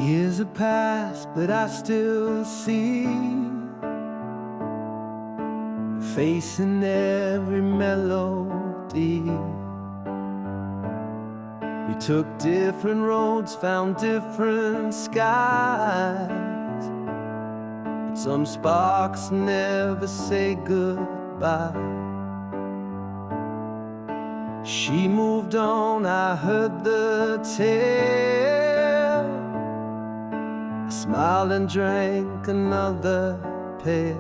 Years have passed, but I still see your face in every melody. We took different roads, found different skies, but some sparks never say goodbye. She moved on, I heard the tale. I smiled and drank another pail.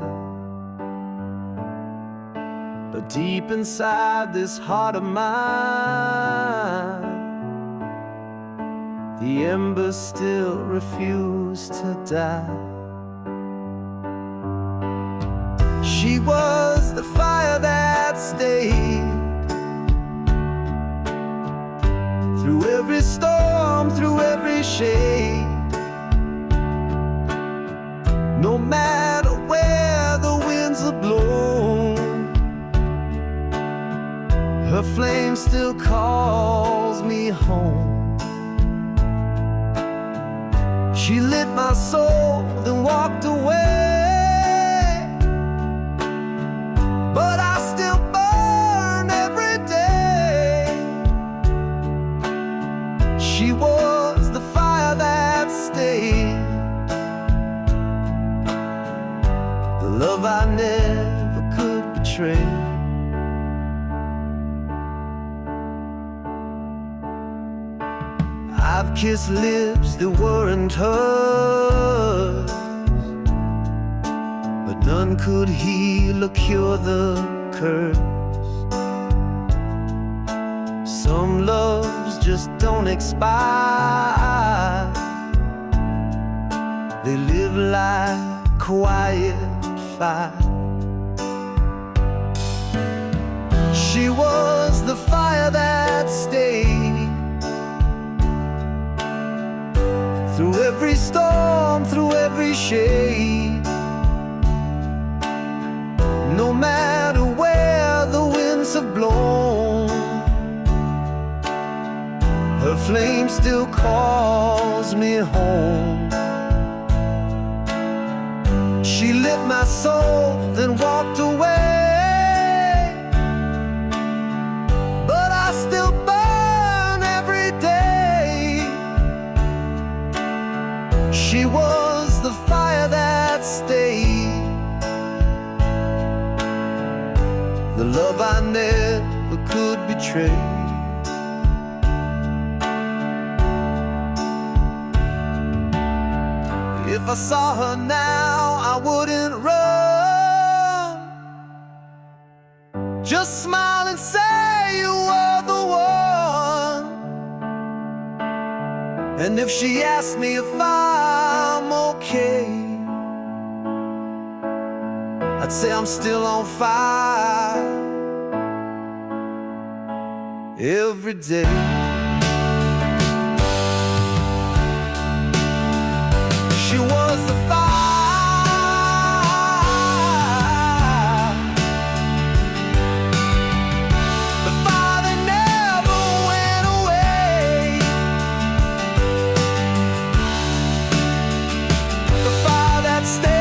But deep inside this heart of mine, the embers still refuse to die. She was the fire that stayed through every storm, through every shade. No matter where the winds have blown, her flame still calls me home. She lit my soul, then walked away, but I still burn every day. She was the fire that stayed, the love I never could betray. I've kissed lips that weren't hers, but none could heal or cure the curse. Some loves just don't expire, they live like quiet fire. She was the fire that stayed through every storm, through every shade. No matter where the winds have blown, her flame still calls me home. She lit my soul, then walked away, but I still burn every day. She was the fire that stayed, the love I never could betray. If I saw her now, I wouldn't run, just smile and say you were the one. And if she asked me if I'm okay, I'd say I'm still on fire every day. She was the fire, the fire that never went away, the fire that stayed.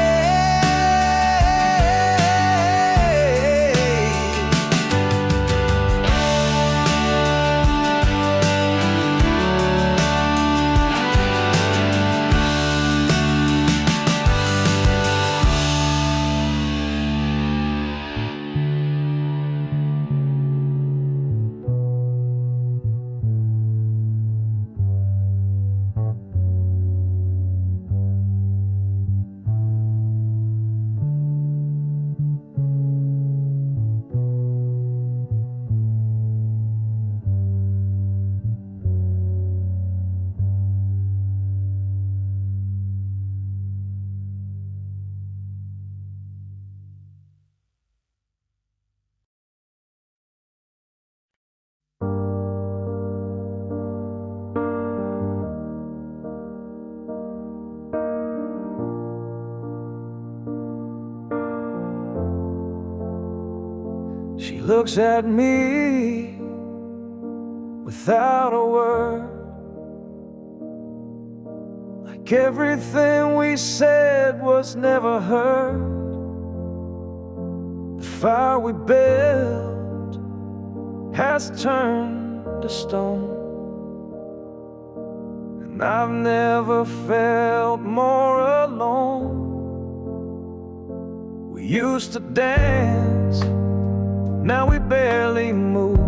She looks at me without a word, like like everything we said was never heard. The fire we built has turned to stone, and I've never felt more alone. We used to dance, now we barely move.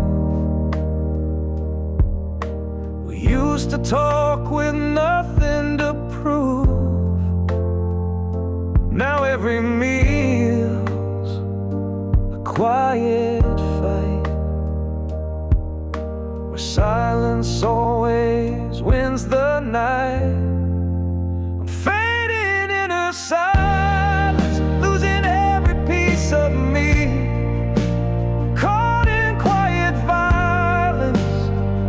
We used to talk with nothing to prove. Now every meal's a quiet fight, where silence always wins the night. I'm fading in her silence, losing every piece of me, caught in quiet violence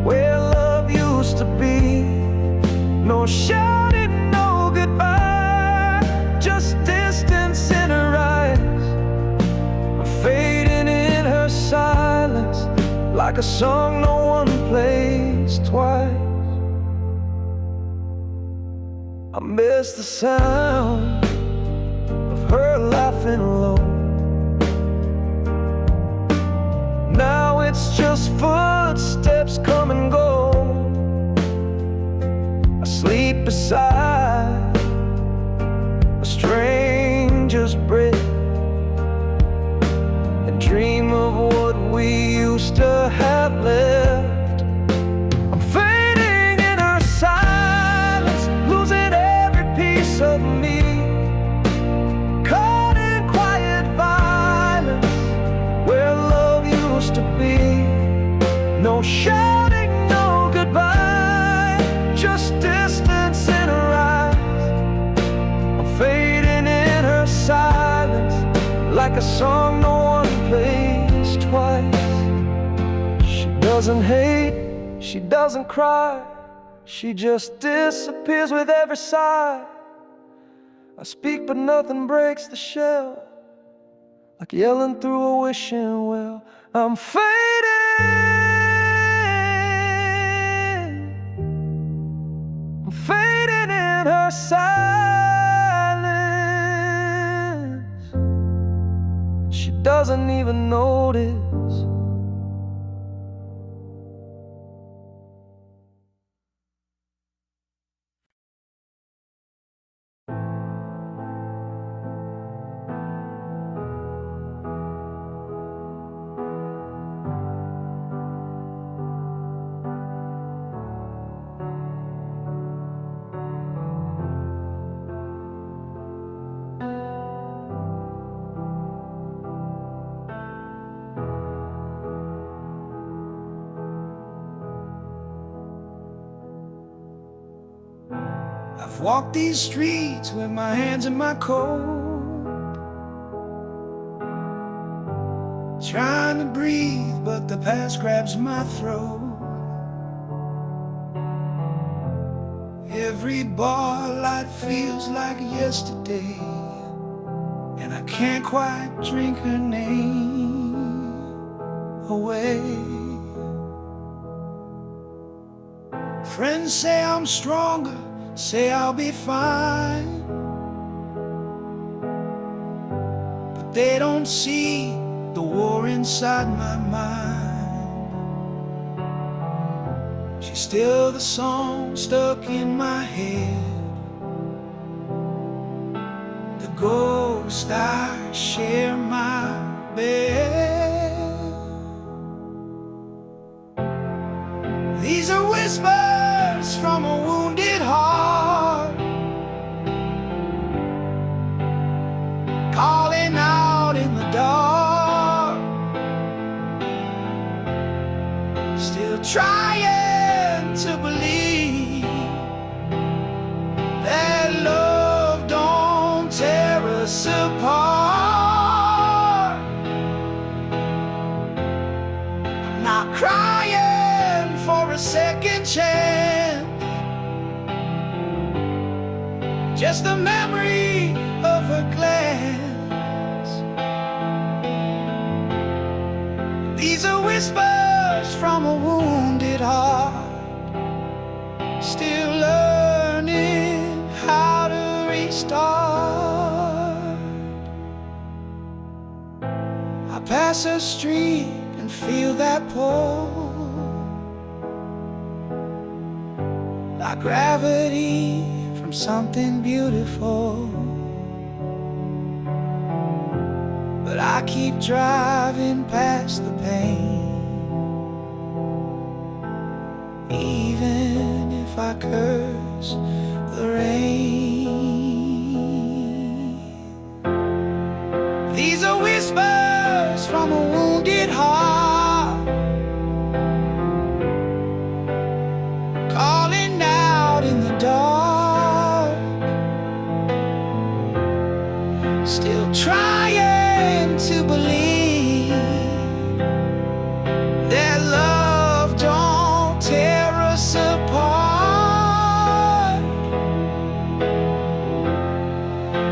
where love used to be. No shouting, no goodbye, just distance in her eyes. I'm fading in her silence, like a song no one plays twice. I miss the sound of her laughing low. Now it's just footsteps come and go. I sleep beside a stranger's bed and dream of what we used to have left. I'm fading in her silence, losing every piece of me, caught in quiet violence where love used to be. No shouting, no goodbye, just distance in her eyes. I'm fading in her silence, like a song no one plays twice. She doesn't hate, she doesn't cry, she just disappears with every sigh. I speak but nothing breaks the shell, like yelling through a wishing well. I'm fading, I'm fading in her silence. She doesn't even notice. I've walked these streets with my hands in my coat, trying to breathe, but the past grabs my throat. Every bar light feels like yesterday, and I can't quite drink her name away. Friends say I'm stronger, say I'll be fine, but they don't see the war inside my mind. She's still the song stuck in my head, the ghost I share my bed. These are whispers from a wounded heart, calling out in the dark, still trying to believe that love don't tear us apart. I'm not crying for a second chance, just the memory of her glance. These are whispers from a wounded heart, still learning restart. I pass a street and feel that pull, like gravity from something beautiful. But I keep driving past the pain, even if I curse the rain. These are whispers from a wounded heart, calling out in the dark, still trying to believe that love don't tear us apart.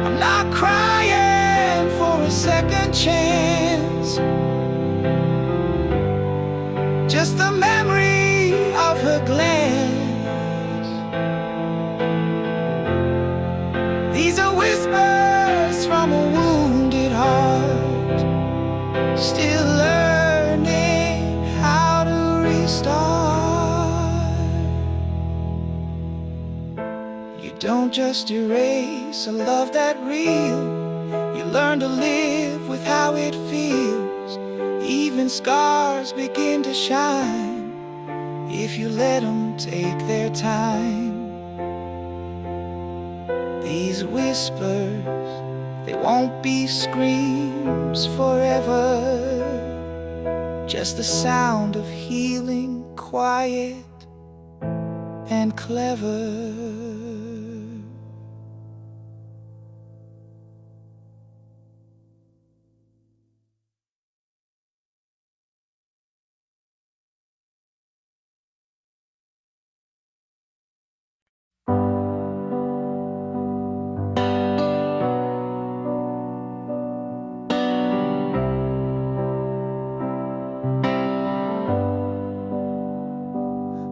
I'm not crying for a second chance, just the memory of her glance. These are whispers from a wounded heart, still learning how to restart. You don't just erase a love that real, you learn to live with how it feels. Even scars begin to shine if you let them take their time. These whispers, they won't be screams forever, just the sound of healing, quiet and clever.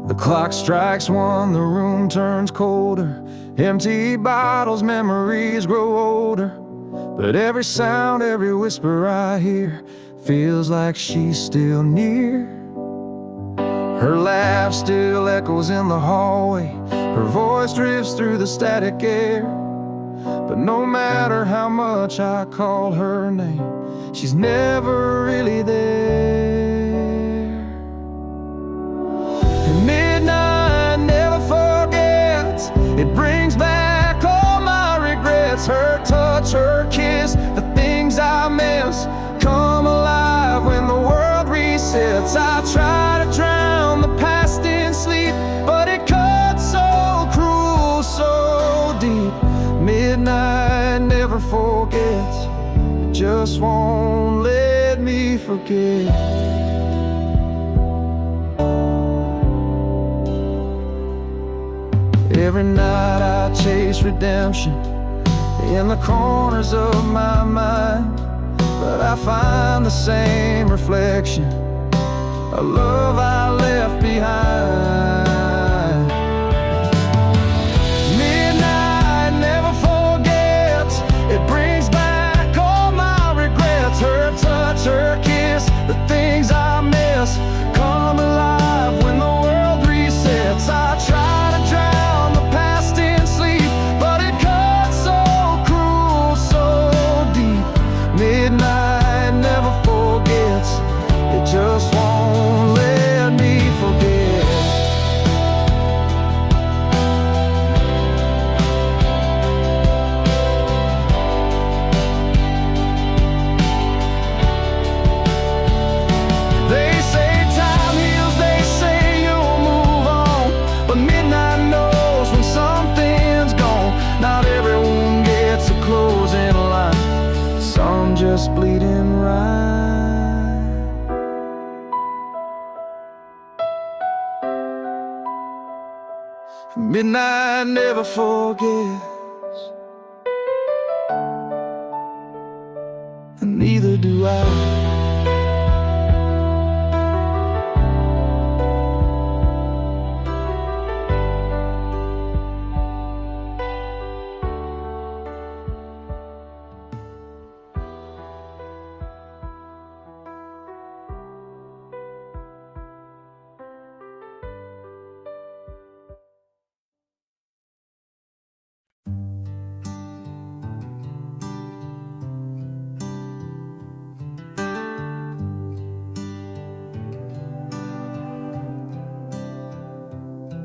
The clock strikes one, the room turns colder. Empty bottles, memories grow older. But every sound, every whisper I hear feels like she's still near. Her laugh still echoes in the hallway, her voice drifts through the static air. But no matter how much I call her name, she's never really there. Midnight never forgets, it brings back all my regrets. Her touch, her kiss, the things I miss come alive when the world resets. I try to drown the past in sleep, but it cuts so cruel, so deep. Midnight never forgets, it just won't let me forget. Every night I chase redemption in the corners of my mind, but I find the same reflection, a love I left behind. Midnight never forgets, it brings back all my regrets. Her touch, her kiss, the things I miss come alive when the world resets. I try to drown the past in sleep, but it cuts so cruel, so deep. Midnight never forgets, it just won't let me forget. They say time heals, they say you'll move on, but midnight knows when something's gone. Not everyone gets a closing line, some just bleeding right. Midnight never forgets, and neither do I.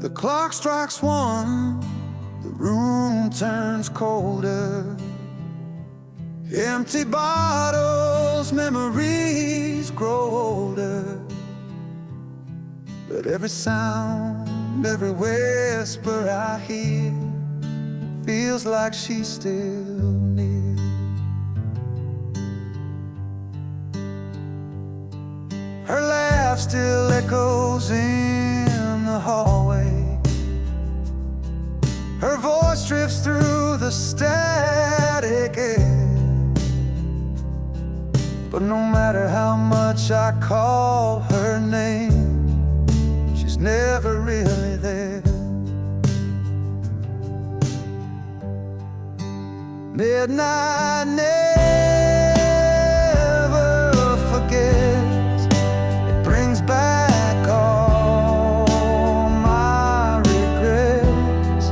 The clock strikes one, the room turns colder. Empty bottles, memories grow older. But every sound, every whisper I hear feels like she's still near. Her laugh still echoes in the hallway. Her voice drifts through the static air. But no matter how much I call her name, she's never really there. Midnight never forgets. It brings back all my regrets.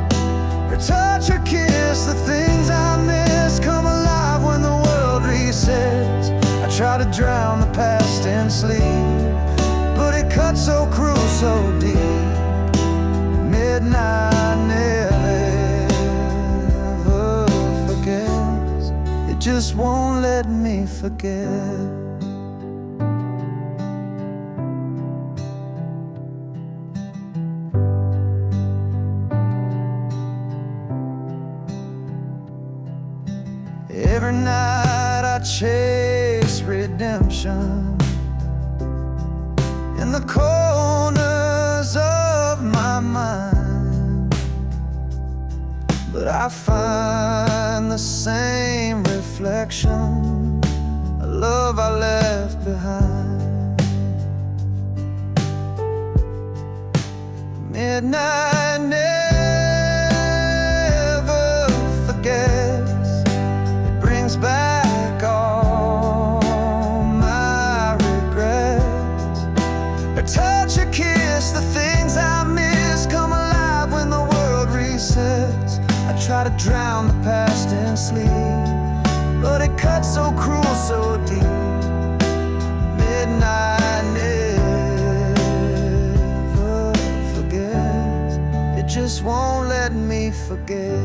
Her touch, her kiss, the things I miss come alive when the world resets. I try to drown the past in sleep, but it cuts so cruel, so deep. Midnight never forgets. It just won't let me forget. Every night I chase redemption in the corners of my mind, but I find the same reflection, a love I left behind. Midnight never forgets. It brings back all my regrets. A touch, a kiss, the things I miss come alive when the world resets. I try to drown the past in sleep, but it cuts so cruel, so deep. Midnight never forgets. It just won't let me forget.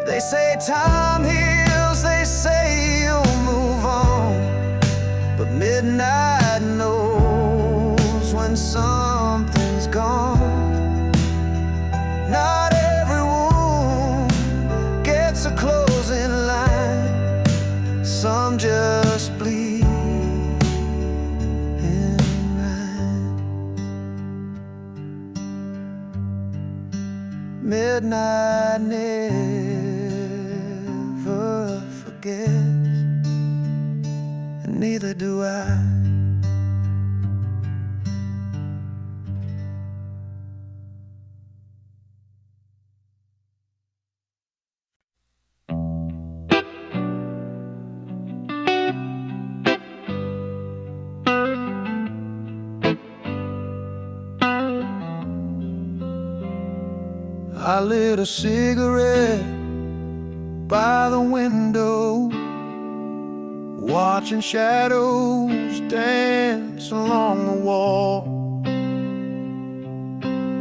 They say time heals, they say you'll move on, but midnight knows when something's gone. Not every wound gets a closing line. Some just bleed in rhyme. Midnight never forgets, and neither do I. I lit a cigarette by the window, watching shadows dance along the wall.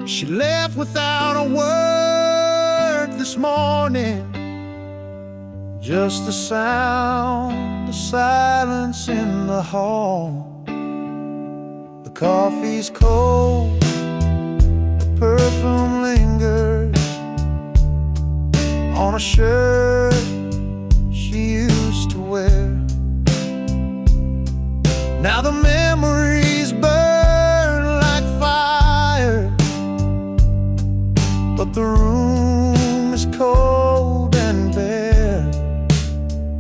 She left without a word this morning, just the sound of silence in the hall. The coffee's cold, the perfume lingers on a shirt she used to wear. Now the memories burn like fire, but the room is cold and bare.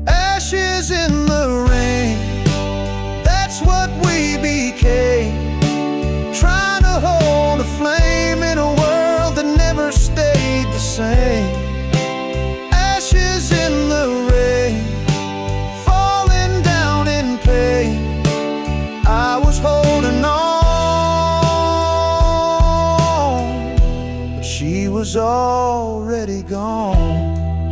Ashes in the rain, that's what we became, trying to hold a flame in a world that never stayed the same. Ashes in the rain, falling down in pain. I was holding on, but she was already gone.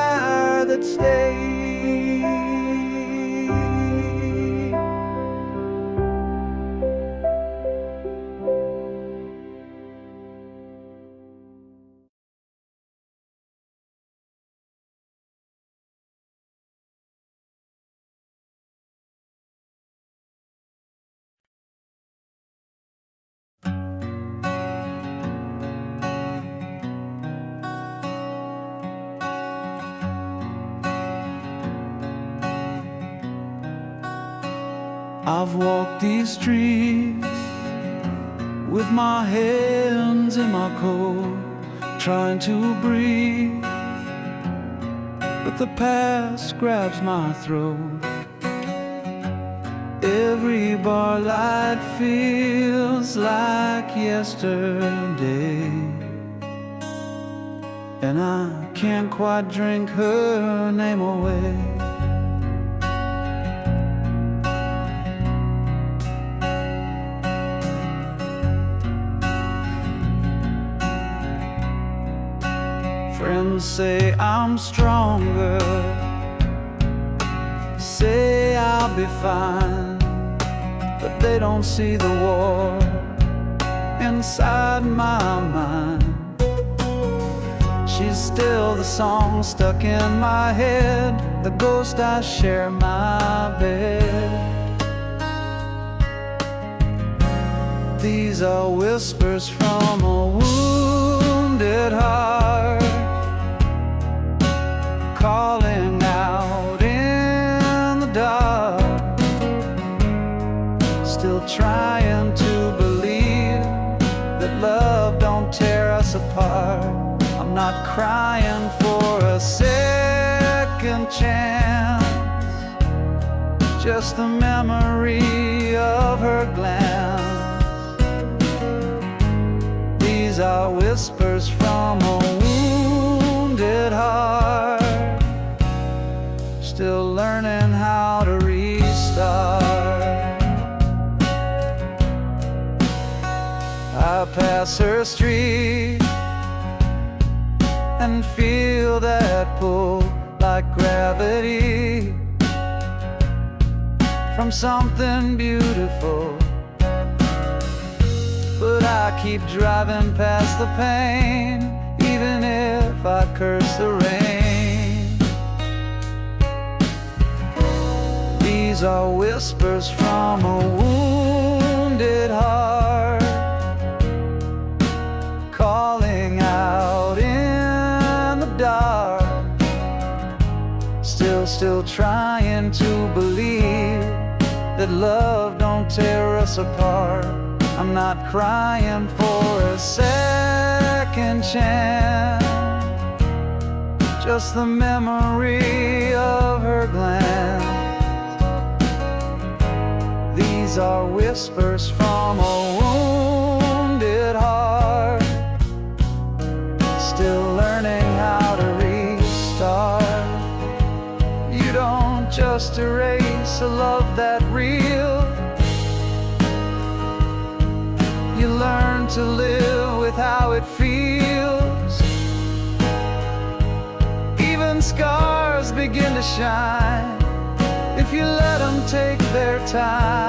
I've walked these streets with my hands in my coat, trying to breathe, but the past grabs my throat. Every bar light feels like yesterday, and I can't quite drink her name away. Friends say I'm stronger, say I'll be fine, but they don't see the war inside my mind. She's still the song stuck in my head, the ghost I share my bed. These are whispers from a wounded heart, calling out in the dark, still trying to believe that love don't tear us apart. I'm not crying for a second chance, just the memory of her glance. These are whispers from a wounded heart, still learning how to restart. I pass her street and feel that pull like gravity from something beautiful, but I keep driving past the pain, even if I curse the rain. These are whispers from a wounded heart, calling out in the dark, still trying to believe that love don't tear us apart. I'm not crying for a second chance, just the memory of her glance. These are whispers from a wounded heart, still learning how to restart. You don't just erase a love that real, you learn to live with how it feels. Even scars begin to shine if you let them take their time.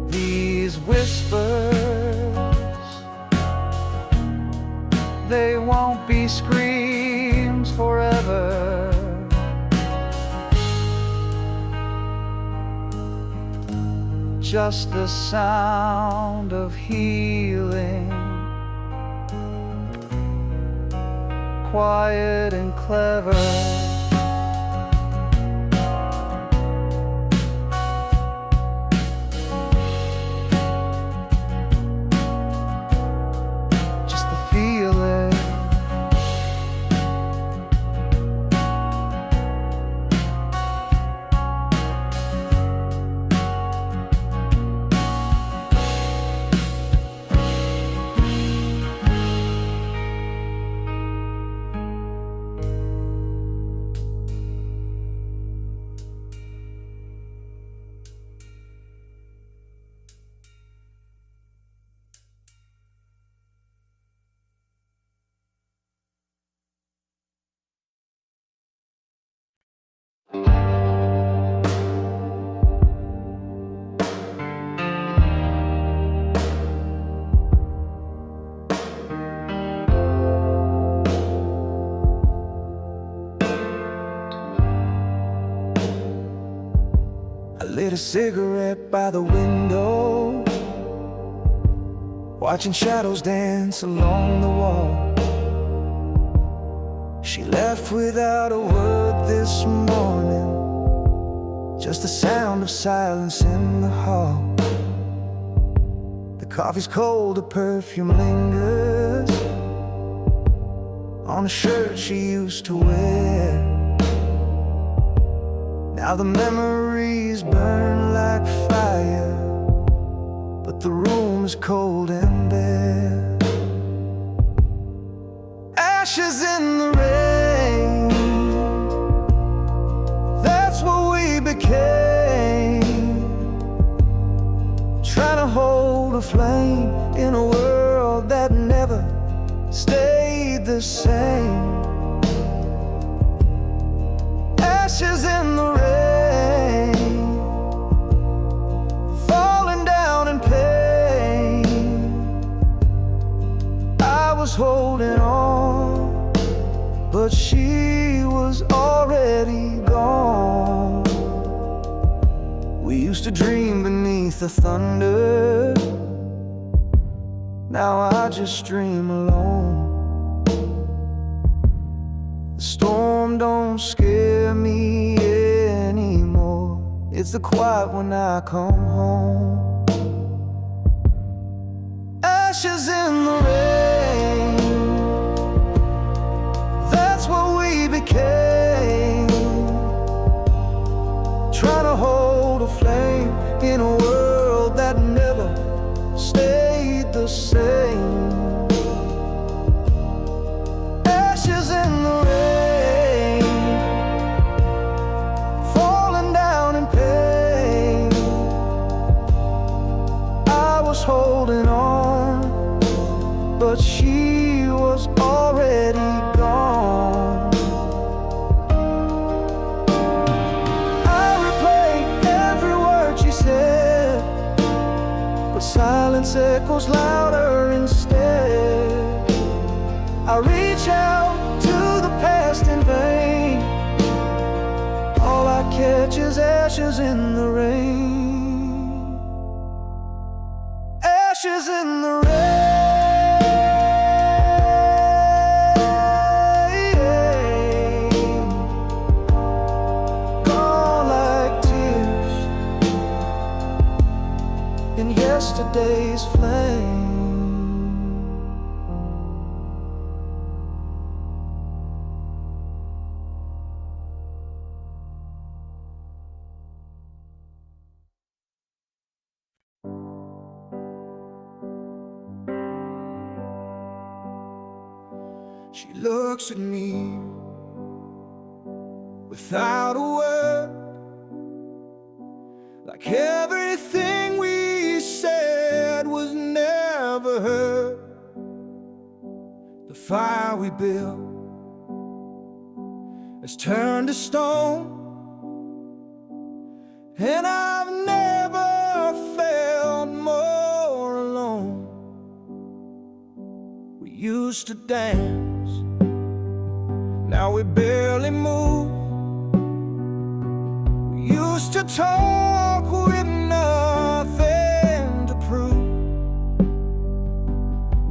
These whispers, they won't be screams forever, just the sound of healing, quiet and clever. Just the feeling. I lit a cigarette by the window, watching shadows dance along the wall. She left without a word this morning, just the sound of silence in the hall. The coffee's cold, the perfume lingers on a shirt she used to wear. Now the memories burn like fire, but the room is cold and bare. Ashes in the rain, that's what we became. Trying to hold a flame in a world that never stayed the same. Ashes in the rain, falling down in pain. I was holding on, but she was already gone. We used to dream beneath the thunder, now I just dream alone. The storm don't scare me anymore, it's the quiet when I come home. Ashes in the rain, that's what we became. Trying to hold a flame in a world that never stayed the same. Ashes in the rain, falling down in pain. I was holding on, but she was already gone. I replayed every word she said, but silence echoes louder instead. I reach out to the past in vain, all I catch is ashes in the rain. Ashes in the rain, gone like tears in yesterday's flame. She looks at me without a word, like everything we said was never heard. The fire we built has turned to stone, and I've never felt more alone. We used to dance, now we barely move. We used to talk with nothing to prove.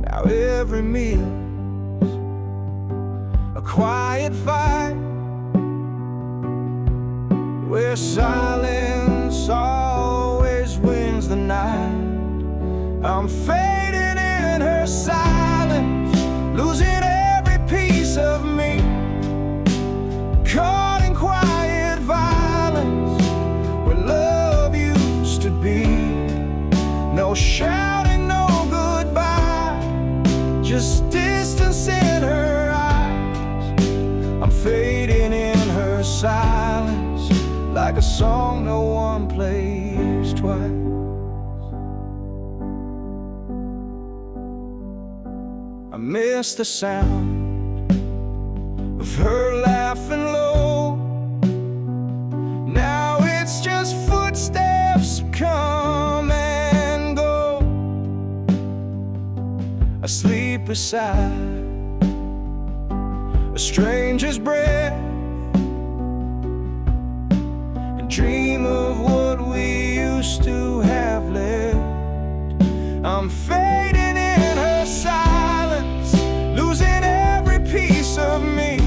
Now every meal's a quiet fight, where silence always wins the night. I'm fading in her silence, losing every piece of me, caught in quiet violence where love used to be. No shouting, no goodbye, just distance in her eyes. I'm fading in her silence, like a song no one plays twice. I miss the sound of her laughing low. Now it's just footsteps come and go. I sleep beside a stranger's breath and dream of what we used to have left. I'm fading in her silence, losing every piece of me,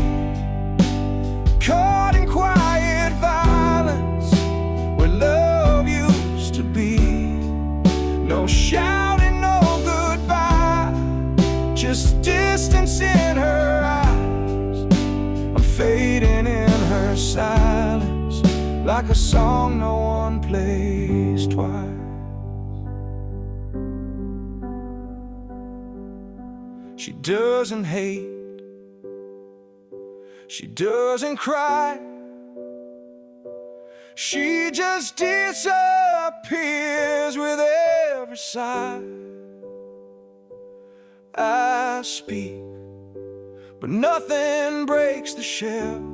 caught in quiet violence her silence, like a song no one plays twice. She doesn't hate, she doesn't cry, she just disappears with every sigh. I speak, but nothing breaks the shell,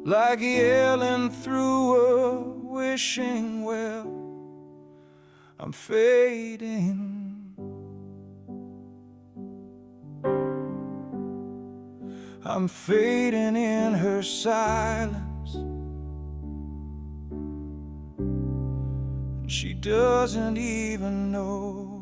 like yelling through a wishing well. I'm fading, I'm fading in her silence. She doesn't even know.